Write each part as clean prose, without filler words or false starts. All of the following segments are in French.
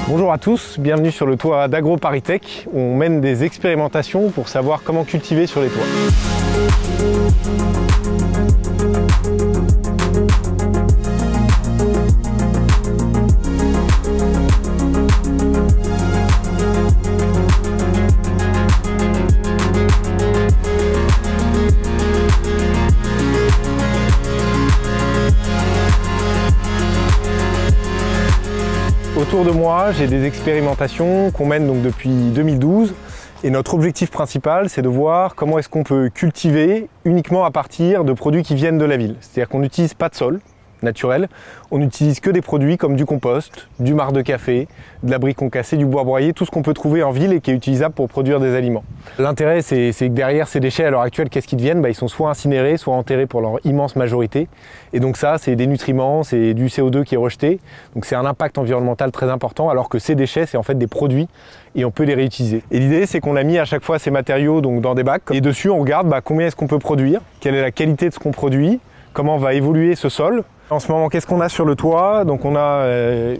Bonjour à tous, bienvenue sur le toit d'AgroParisTech où on mène des expérimentations pour savoir comment cultiver sur les toits. Autour de moi, j'ai des expérimentations qu'on mène donc depuis 2012 et notre objectif principal, c'est de voir comment est-ce qu'on peut cultiver uniquement à partir de produits qui viennent de la ville. C'est-à-dire qu'on n'utilise pas de sol naturel, on n'utilise que des produits comme du compost, du marc de café, de l'abri concassé, du bois broyé, tout ce qu'on peut trouver en ville et qui est utilisable pour produire des aliments. L'intérêt, c'est que derrière ces déchets, à l'heure actuelle, qu'est-ce qu'ils deviennent? Ils sont soit incinérés, soit enterrés pour leur immense majorité. Et donc ça, c'est des nutriments, c'est du CO2 qui est rejeté. Donc c'est un impact environnemental très important, alors que ces déchets, c'est en fait des produits et on peut les réutiliser. Et l'idée, c'est qu'on a mis à chaque fois ces matériaux donc, dans des bacs. Et dessus, on regarde combien est-ce qu'on peut produire, quelle est la qualité de ce qu'on produit, comment va évoluer ce sol. En ce moment, qu'est-ce qu'on a sur le toit? Donc on a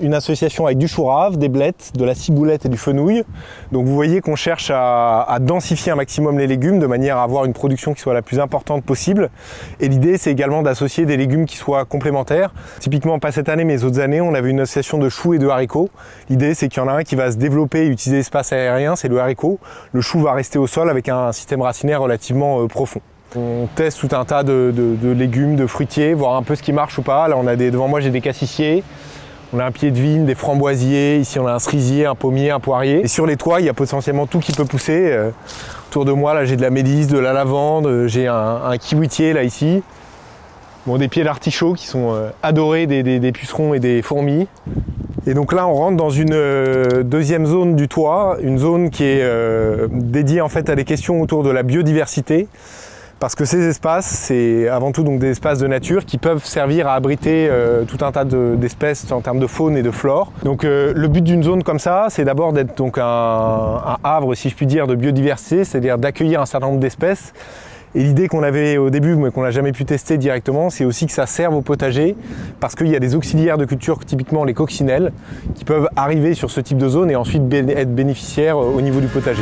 une association avec du chou rave, des blettes, de la ciboulette et du fenouil. Donc vous voyez qu'on cherche à densifier un maximum les légumes de manière à avoir une production qui soit la plus importante possible. Et l'idée, c'est également d'associer des légumes qui soient complémentaires. Typiquement, pas cette année, mais les autres années, on avait une association de choux et de haricots. L'idée, c'est qu'il y en a un qui va se développer et utiliser l'espace aérien, c'est le haricot. Le chou va rester au sol avec un système racinaire relativement profond. On teste tout un tas de légumes, de fruitiers, voir un peu ce qui marche ou pas. Là, devant moi, j'ai des cassissiers, on a un pied de vigne, des framboisiers, ici on a un cerisier, un pommier, un poirier. Et sur les toits, il y a potentiellement tout qui peut pousser. Autour de moi, là, j'ai de la mélisse, de la lavande, j'ai un kiwitier là ici. Bon, des pieds d'artichaut qui sont adorés des pucerons et des fourmis. Et donc là, on rentre dans une deuxième zone du toit, une zone qui est dédiée en fait à des questions autour de la biodiversité. Parce que ces espaces, c'est avant tout donc des espaces de nature qui peuvent servir à abriter tout un tas d'espèces en termes de faune et de flore. Donc le but d'une zone comme ça, c'est d'abord d'être donc un havre, si je puis dire, de biodiversité, c'est-à-dire d'accueillir un certain nombre d'espèces. Et l'idée qu'on avait au début, mais qu'on n'a jamais pu tester directement, c'est aussi que ça serve au potager, parce qu'il y a des auxiliaires de culture, typiquement les coccinelles, qui peuvent arriver sur ce type de zone et ensuite être bénéficiaires au niveau du potager.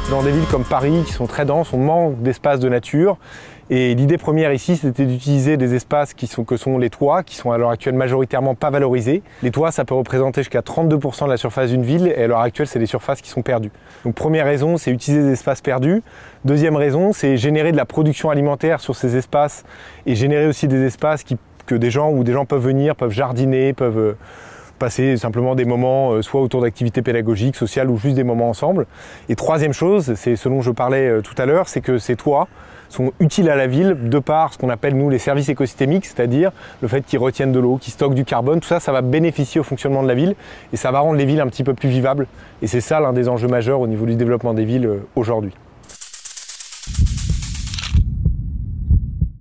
Dans des villes comme Paris, qui sont très denses, on manque d'espaces de nature. Et l'idée première ici, c'était d'utiliser des espaces que sont les toits, qui sont à l'heure actuelle majoritairement pas valorisés. Les toits, ça peut représenter jusqu'à 32% de la surface d'une ville, et à l'heure actuelle, c'est des surfaces qui sont perdues. Donc première raison, c'est utiliser des espaces perdus. Deuxième raison, c'est générer de la production alimentaire sur ces espaces, et générer aussi des espaces où des gens peuvent venir, peuvent jardiner, peuvent passer simplement des moments soit autour d'activités pédagogiques, sociales ou juste des moments ensemble. Et troisième chose, c'est ce dont je parlais tout à l'heure, c'est que ces toits sont utiles à la ville de par ce qu'on appelle nous les services écosystémiques, c'est-à-dire le fait qu'ils retiennent de l'eau, qu'ils stockent du carbone, tout ça, ça va bénéficier au fonctionnement de la ville et ça va rendre les villes un petit peu plus vivables. Et c'est ça l'un des enjeux majeurs au niveau du développement des villes aujourd'hui.